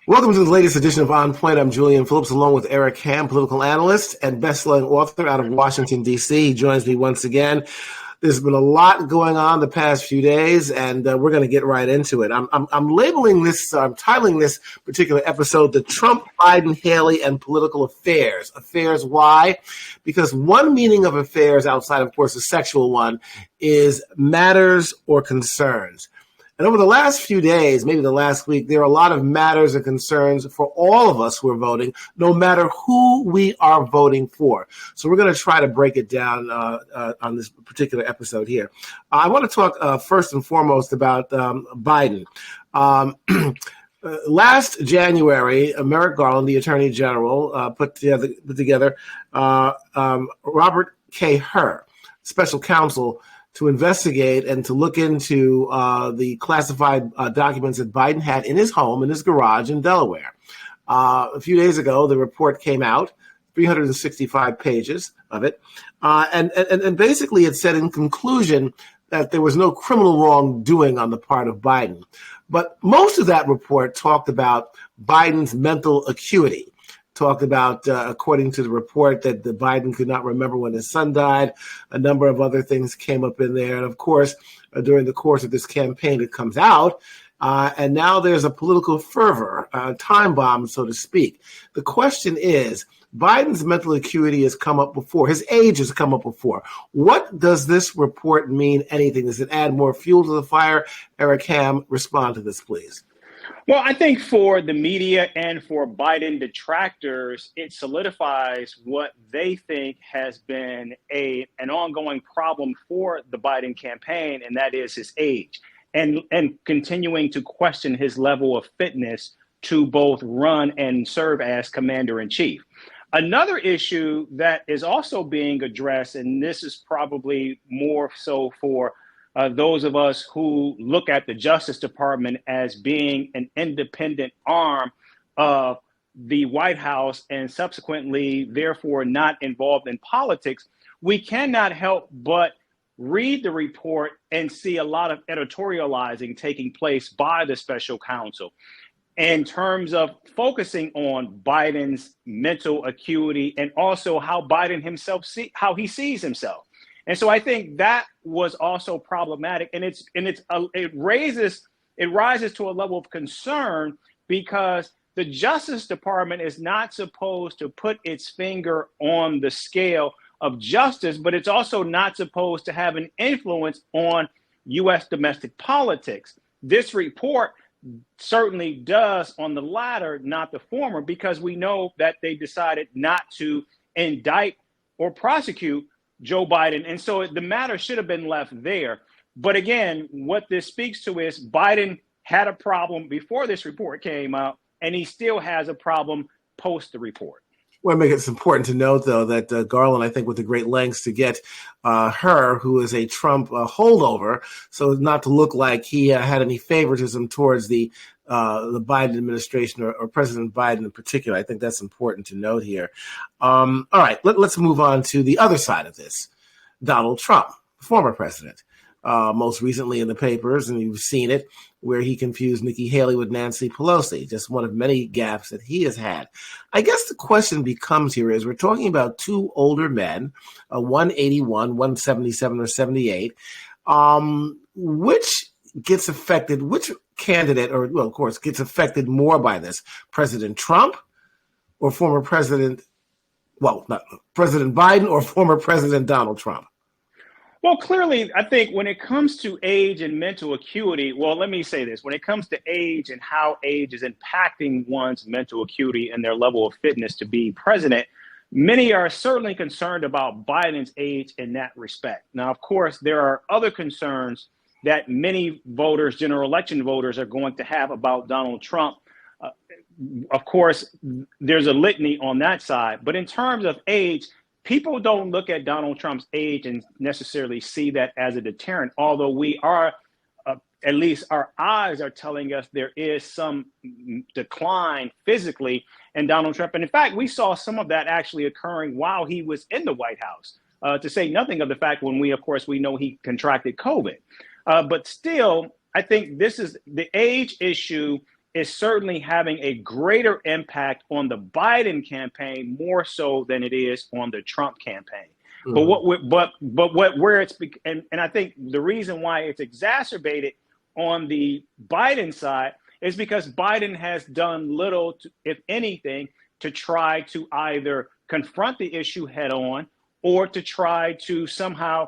Welcome to the latest edition of On Point. I'm Julian Phillips, along with Eric Ham, political analyst and best-selling author out of Washington, D.C. He joins me once again. There's been a lot going on the past few days, and we're going to get right into it. I'm titling this particular episode, The Trump, Biden, Haley, and Political Affairs. Affairs, why? Because one meaning of affairs, outside, of course, the sexual one, is matters or concerns. And over the last few days, maybe the last week, there are a lot of matters and concerns for all of us who are voting, no matter who we are voting for. So we're going to try to break it down on this particular episode here. I want to talk first and foremost about Biden. Last January, Merrick Garland, the Attorney General, put together Robert K. Hur, special counsel, to investigate and to look into the classified documents that Biden had in his home, in his garage in Delaware. A few days ago, the report came out, 365 pages of it. And basically it said in conclusion that there was no criminal wrongdoing on the part of Biden. But most of that report talked about Biden's mental acuity. Talked about, according to the report, that Biden could not remember when his son died. A number of other things came up in there. And of course, during the course of this campaign, it comes out. And now there's a political fervor, time bomb, so to speak. The question is, Biden's mental acuity has come up before. His age has come up before. What does this report mean? Anything? Does it add more fuel to the fire? Eric Ham, respond to this, please. Well, I think for the media and for Biden detractors, it solidifies what they think has been an ongoing problem for the Biden campaign, and that is his age, and continuing to question his level of fitness to both run and serve as commander-in-chief. Another issue that is also being addressed, and this is probably more so for those of us who look at the Justice Department as being an independent arm of the White House and subsequently, therefore, not involved in politics, we cannot help but read the report and see a lot of editorializing taking place by the special counsel in terms of focusing on Biden's mental acuity and also how Biden himself how he sees himself. And so I think that was also problematic, and it rises to a level of concern because the Justice Department is not supposed to put its finger on the scale of justice, but it's also not supposed to have an influence on U.S. domestic politics. This report certainly does on the latter, not the former, because we know that they decided not to indict or prosecute Joe Biden. And so the matter should have been left there. But again, what this speaks to is Biden had a problem before this report came out, and he still has a problem post the report. Well, I think it's important to note, though, that Garland, I think, went to great lengths to get Hur, who is a Trump holdover, so not to look like he had any favoritism towards the Biden administration or President Biden in particular. I think that's important to note here. All right, let's move on to the other side of this. Donald Trump, former president, most recently in the papers, and you've seen it, where he confused Nikki Haley with Nancy Pelosi, just one of many gaffes that he has had. I guess the question becomes here is we're talking about two older men, 181, 177 or 78. Which gets affected, which candidate, or, well, of course, gets affected more by this? President Trump or former President, well, not President Biden or former President Donald Trump? Well, clearly, I think when it comes to age and mental acuity, well, let me say this. When it comes to age and how age is impacting one's mental acuity and their level of fitness to be president, many are certainly concerned about Biden's age in that respect. Now, of course, there are other concerns that many voters, general election voters, are going to have about Donald Trump. Of course, there's a litany on that side. But in terms of age, people don't look at Donald Trump's age and necessarily see that as a deterrent, although we are, at least our eyes are telling us there is some decline physically in Donald Trump. And in fact, we saw some of that actually occurring while he was in the White House, to say nothing of the fact when we know he contracted COVID. But still, I think this is the age issue is certainly having a greater impact on the Biden campaign more so than it is on the Trump campaign. Mm-hmm. And I think the reason why it's exacerbated on the Biden side is because Biden has done little, if anything, to try to either confront the issue head on or to try to somehow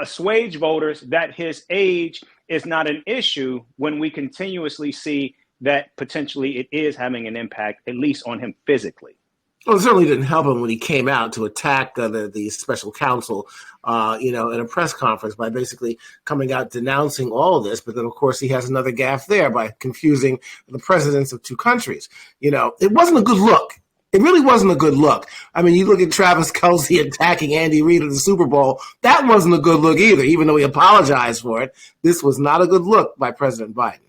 assuage voters that his age is not an issue when we continuously see that potentially it is having an impact, at least on him physically. Well, it certainly didn't help him when he came out to attack the special counsel, in a press conference by basically coming out denouncing all of this. But then, of course, he has another gaffe there by confusing the presidents of two countries. It wasn't a good look. It really wasn't a good look. I mean, you look at Travis Kelce attacking Andy Reid at the Super Bowl. That wasn't a good look either, even though he apologized for it. This was not a good look by President Biden.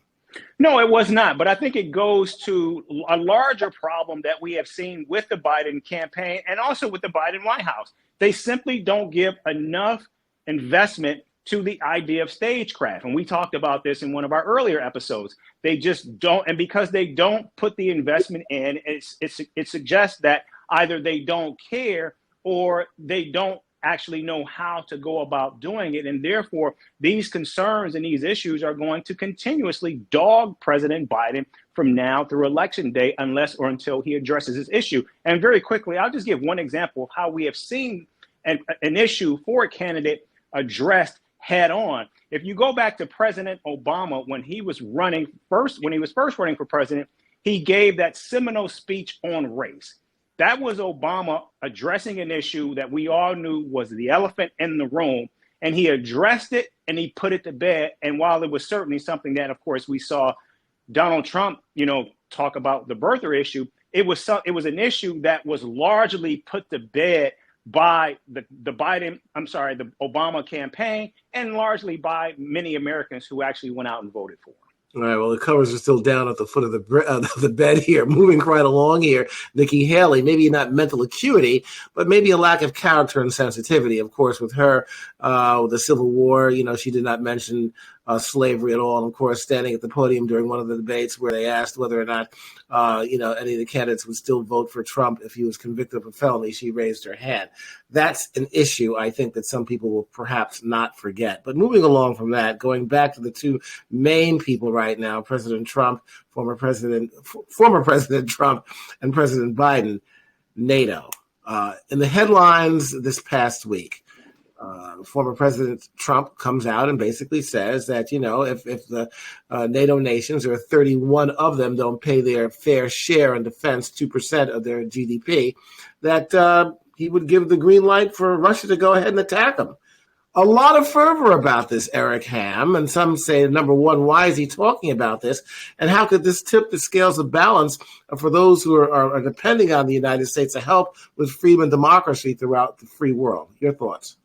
No, it was not. But I think it goes to a larger problem that we have seen with the Biden campaign and also with the Biden White House. They simply don't give enough investment to the idea of stagecraft. And we talked about this in one of our earlier episodes. They just don't. And because they don't put the investment in, it suggests that either they don't care or they don't actually know how to go about doing it. And therefore, these concerns and these issues are going to continuously dog President Biden from now through Election Day, unless or until he addresses this issue. And very quickly, I'll just give one example of how we have seen an issue for a candidate addressed head on. If you go back to President Obama, when he was first running for president, he gave that seminal speech on race. That was Obama addressing an issue that we all knew was the elephant in the room, and he addressed it and he put it to bed. And while it was certainly something that, of course, we saw Donald Trump, talk about the birther issue, it was an issue that was largely put to bed by the Obama campaign and largely by many Americans who actually went out and voted for him. All right, well, the covers are still down at the foot of the bed here, moving right along here. Nikki Haley, maybe not mental acuity, but maybe a lack of character and sensitivity. Of course, with her, with the Civil War, she did not mention slavery at all. And of course, standing at the podium during one of the debates where they asked whether or not, any of the candidates would still vote for Trump if he was convicted of a felony, she raised her hand. That's an issue I think that some people will perhaps not forget. But moving along from that, going back to the two main people right now, President Trump, former President Trump, and President Biden, NATO. In the headlines this past week, former President Trump comes out and basically says that, if the NATO nations, or 31 of them, don't pay their fair share in defense, 2% of their GDP, that he would give the green light for Russia to go ahead and attack them. A lot of fervor about this, Eric Ham, and some say, number one, why is he talking about this? And how could this tip the scales of balance for those who are depending on the United States to help with freedom and democracy throughout the free world? Your thoughts?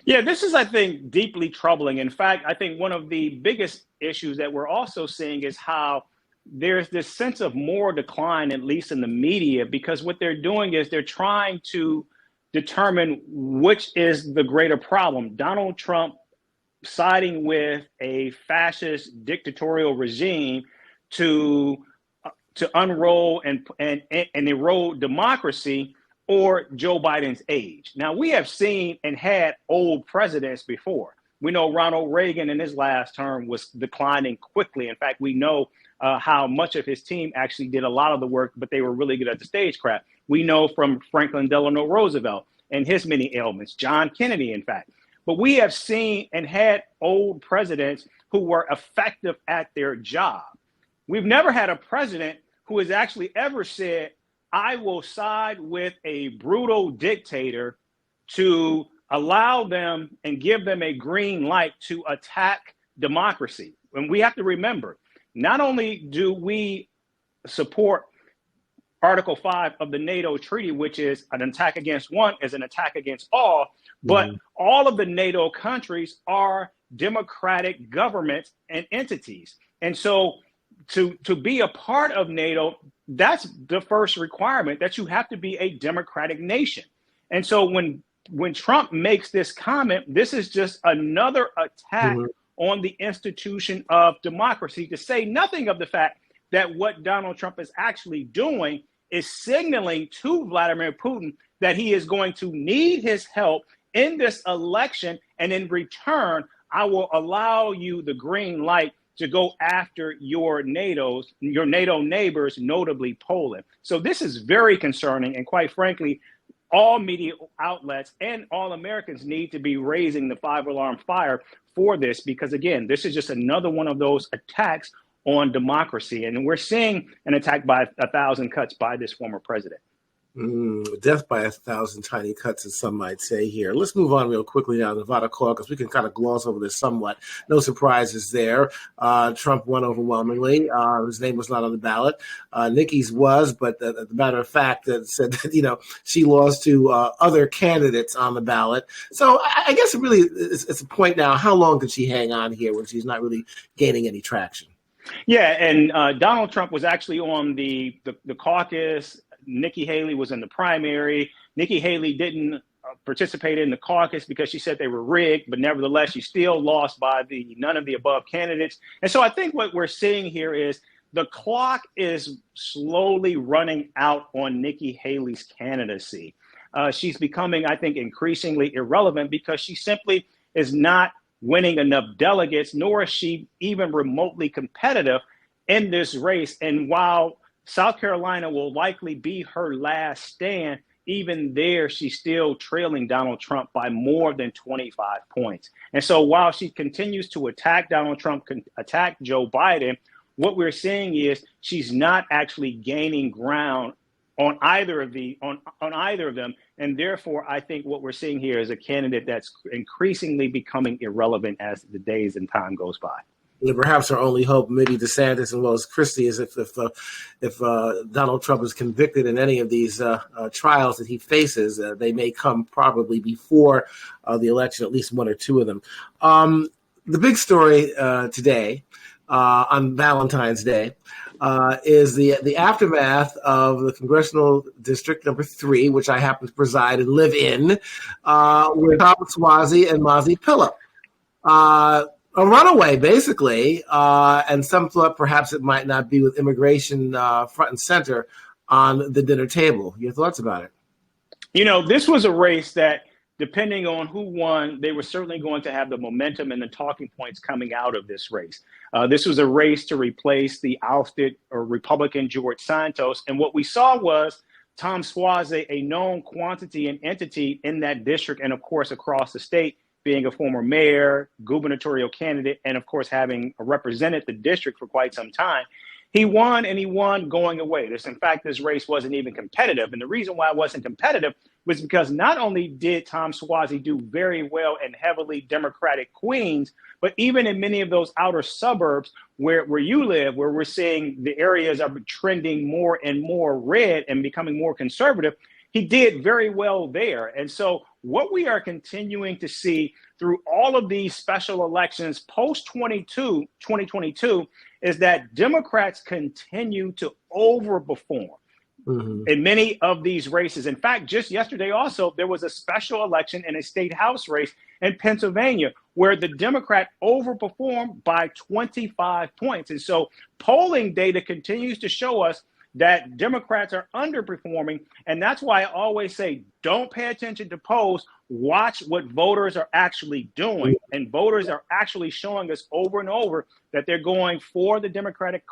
Yeah, this is, I think, deeply troubling. In fact, I think one of the biggest issues that we're also seeing is how there's this sense of moral decline, at least in the media, because what they're doing is they're trying to determine which is the greater problem. Donald Trump siding with a fascist dictatorial regime to unroll and erode democracy, or Joe Biden's age. Now, we have seen and had old presidents before. We know Ronald Reagan in his last term was declining quickly. In fact, we know how much of his team actually did a lot of the work, but they were really good at the stagecraft. We know from Franklin Delano Roosevelt and his many ailments, John Kennedy, in fact. But we have seen and had old presidents who were effective at their job. We've never had a president who has actually ever said, I will side with a brutal dictator to allow them and give them a green light to attack democracy. And we have to remember, not only do we support Article 5 of the NATO treaty, which is an attack against one is an attack against all, but all of the NATO countries are democratic governments and entities. And so to be a part of NATO, that's the first requirement, that you have to be a democratic nation. And so when Trump makes this comment, this is just another attack on the institution of democracy, to say nothing of the fact that what Donald Trump is actually doing is signaling to Vladimir Putin that he is going to need his help in this election. And in return, I will allow you the green light to go after your NATO neighbors, notably Poland. So this is very concerning. And quite frankly, all media outlets and all Americans need to be raising the 5-alarm fire for this, because, again, this is just another one of those attacks on democracy. And we're seeing an attack by 1,000 cuts by this former president. Death by 1,000 tiny cuts, as some might say here. Let's move on real quickly now to Nevada caucus. We can kind of gloss over this somewhat. No surprises there. Trump won overwhelmingly. His name was not on the ballot. Nikki's was, but the matter of fact that said that, she lost to other candidates on the ballot. So I guess it really it's a point now. How long could she hang on here when she's not really gaining any traction? Yeah, and Donald Trump was actually on the caucus. Nikki Haley was in the primary. Nikki Haley didn't participate in the caucus because she said they were rigged, but nevertheless, she still lost by the none of the above candidates. And so I think what we're seeing here is the clock is slowly running out on Nikki Haley's candidacy. She's becoming, I think, increasingly irrelevant because she simply is not winning enough delegates, nor is she even remotely competitive in this race. And while South Carolina will likely be her last stand, even there, she's still trailing Donald Trump by more than 25 points. And so while she continues to attack Donald Trump, attack Joe Biden, what we're seeing is she's not actually gaining ground on either of them. And therefore, I think what we're seeing here is a candidate that's increasingly becoming irrelevant as the days and time goes by. Perhaps our only hope, maybe DeSantis and Lois Christie, is if Donald Trump is convicted in any of these trials that he faces, they may come probably before the election, at least one or two of them. The big story today on Valentine's Day is the aftermath of the Congressional District number 3, which I happen to preside and live in, with Tom Suozzi and Mazi Pilip. A runaway, basically, and some thought perhaps it might not be with immigration front and center on the dinner table. Your thoughts about it? This was a race that, depending on who won, they were certainly going to have the momentum and the talking points coming out of this race. This was a race to replace the ousted Republican George Santos. And what we saw was Tom Suozzi, a known quantity and entity in that district and, of course, across the state, being a former mayor, gubernatorial candidate, and of course, having represented the district for quite some time. He won, and he won going away. In fact, this race wasn't even competitive. And the reason why it wasn't competitive was because not only did Tom Suozzi do very well in heavily Democratic Queens, but even in many of those outer suburbs where you live, where we're seeing the areas are trending more and more red and becoming more conservative, he did very well there. And so what we are continuing to see through all of these special elections post 2022 is that Democrats continue to overperform in many of these races. In fact, just yesterday also, there was a special election in a state house race in Pennsylvania where the Democrat overperformed by 25 points. And so polling data continues to show us that Democrats are underperforming. And that's why I always say, don't pay attention to polls, watch what voters are actually doing. And voters are actually showing us over and over that they're going for the Democratic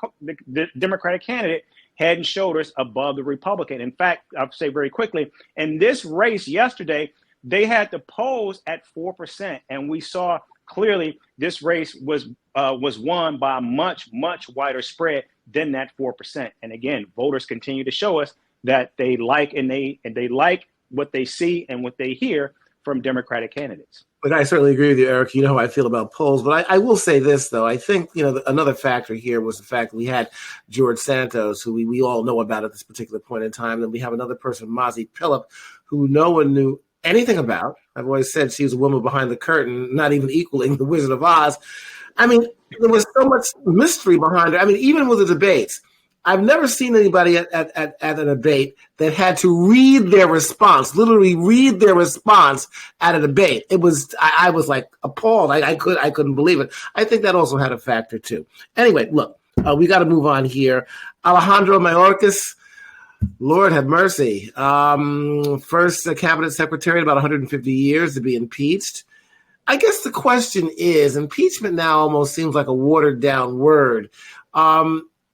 candidate head and shoulders above the Republican. In fact, I'll say very quickly, in this race yesterday, they had the polls at 4%. And we saw clearly this race was won by a much, much wider spread than that 4%. And again, voters continue to show us that they like and they like what they see and what they hear from Democratic candidates. But I certainly agree with you, Eric. You know how I feel about polls. But I will say this, though. I think, another factor here was the fact that we had George Santos, who we all know about at this particular point in time. Then we have another person, Mazi Pilip, who no one knew anything about. I've always said she was a woman behind the curtain, not even equaling the Wizard of Oz. I mean, there was so much mystery behind her. I mean, even with the debates, I've never seen anybody at a debate that had to read their response, literally read their response at a debate. I was like appalled. I couldn't believe it. I think that also had a factor too. Anyway, look, we got to move on here. Alejandro Mayorkas, Lord have mercy. First cabinet secretary in about 150 years to be impeached. I guess the question is, impeachment now almost seems like a watered down word.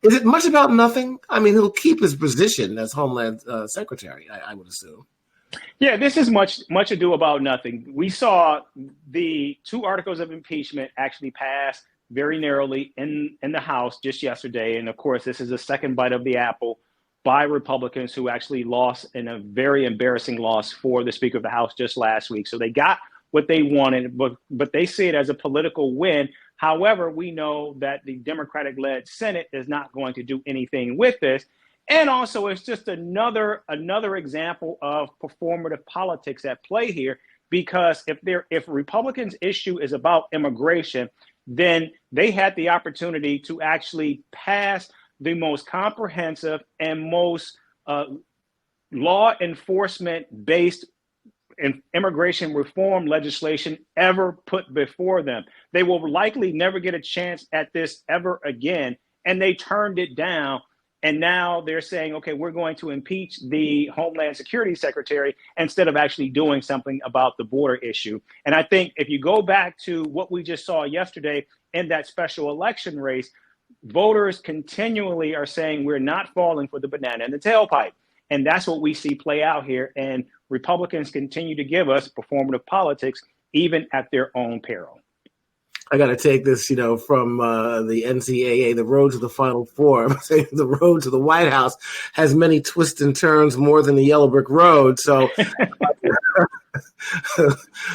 Is it much about nothing? I mean, he'll keep his position as Homeland Secretary, I would assume. Yeah, this is much ado about nothing. We saw the 2 articles of impeachment actually pass very narrowly in the House just yesterday. And of course, this is a second bite of the apple by Republicans who actually lost in a very embarrassing loss for the Speaker of the House just last week. So they got what they wanted, but they see it as a political win. However, we know that the Democratic-led Senate is not going to do anything with this. And also, it's just another example of performative politics at play here, because if Republicans' issue is about immigration, then they had the opportunity to actually pass the most comprehensive and most law enforcement-based immigration reform legislation ever put before them. They will likely never get a chance at this ever again, and they turned it down. And now they're saying, okay, we're going to impeach the Homeland Security Secretary instead of actually doing something about the border issue. And I think if you go back to what we just saw yesterday in that special election race, voters continually are saying we're not falling for the banana in the tailpipe. And that's what we see play out here. And Republicans continue to give us performative politics, even at their own peril. I got to take this, from the NCAA, the road to the Final Four. The road to the White House has many twists and turns more than the yellow brick road. So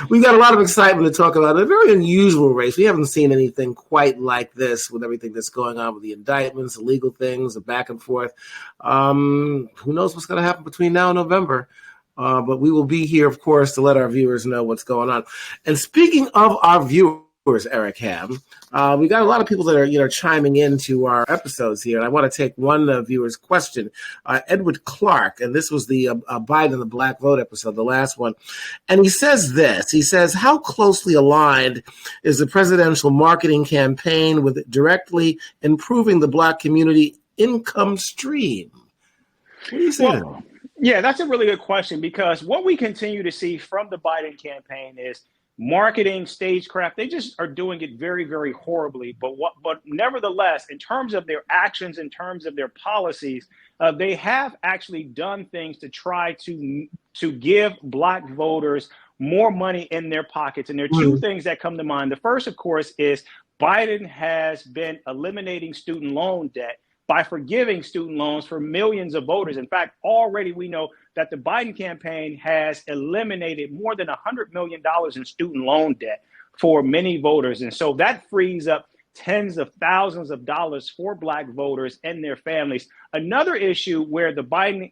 we've got a lot of excitement to talk about. A very unusual race. We haven't seen anything quite like this with everything that's going on with the indictments, the legal things, the back and forth. Who knows what's going to happen between now and November? But we will be here, of course, to let our viewers know what's going on. And speaking of our viewers, Eric Ham, we got a lot of people that are chiming into our episodes here, and I want to take one viewer's question. Edward Clark, and this was the Biden the Black Vote episode, the last one, and he says this. He says, how closely aligned is the presidential marketing campaign with directly improving the Black community income stream? What do you say to that? Yeah, that's a really good question, because what we continue to see from the Biden campaign is marketing, stagecraft. They just are doing it very, very horribly. But nevertheless, in terms of their actions, in terms of their policies, they have actually done things to try to give Black voters more money in their pockets. And there are two things that come to mind. The first, of course, is Biden has been eliminating student loan debt by forgiving student loans for millions of voters. In fact, already we know that the Biden campaign has eliminated more than $100 million in student loan debt for many voters. And so that frees up tens of thousands of dollars for Black voters and their families. Another issue where the Biden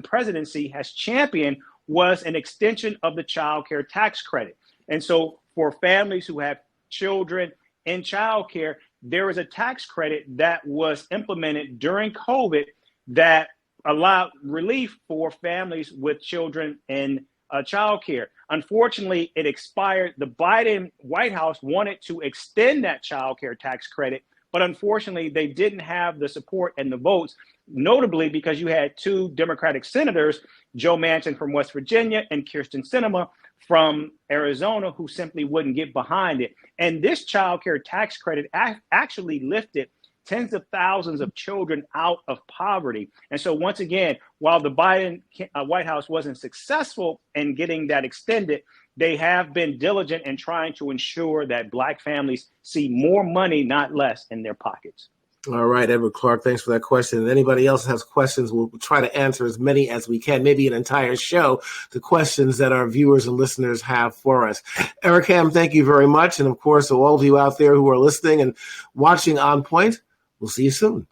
presidency has championed was an extension of the child care tax credit. And so for families who have children in child care, there was a tax credit that was implemented during COVID that allowed relief for families with children in child care. Unfortunately, it expired. The Biden White House wanted to extend that child care tax credit, but unfortunately, they didn't have the support and the votes, notably because you had 2 Democratic senators, Joe Manchin from West Virginia and Kyrsten Sinema from Arizona, who simply wouldn't get behind it. And this child care tax credit actually lifted tens of thousands of children out of poverty. And so once again, while the Biden White House wasn't successful in getting that extended, they have been diligent in trying to ensure that Black families see more money, not less, in their pockets. All right, Edward Clark, thanks for that question. And anybody else has questions, we'll try to answer as many as we can, maybe an entire show, the questions that our viewers and listeners have for us. Eric Ham, thank you very much. And of course, to all of you out there who are listening and watching On Point, we'll see you soon.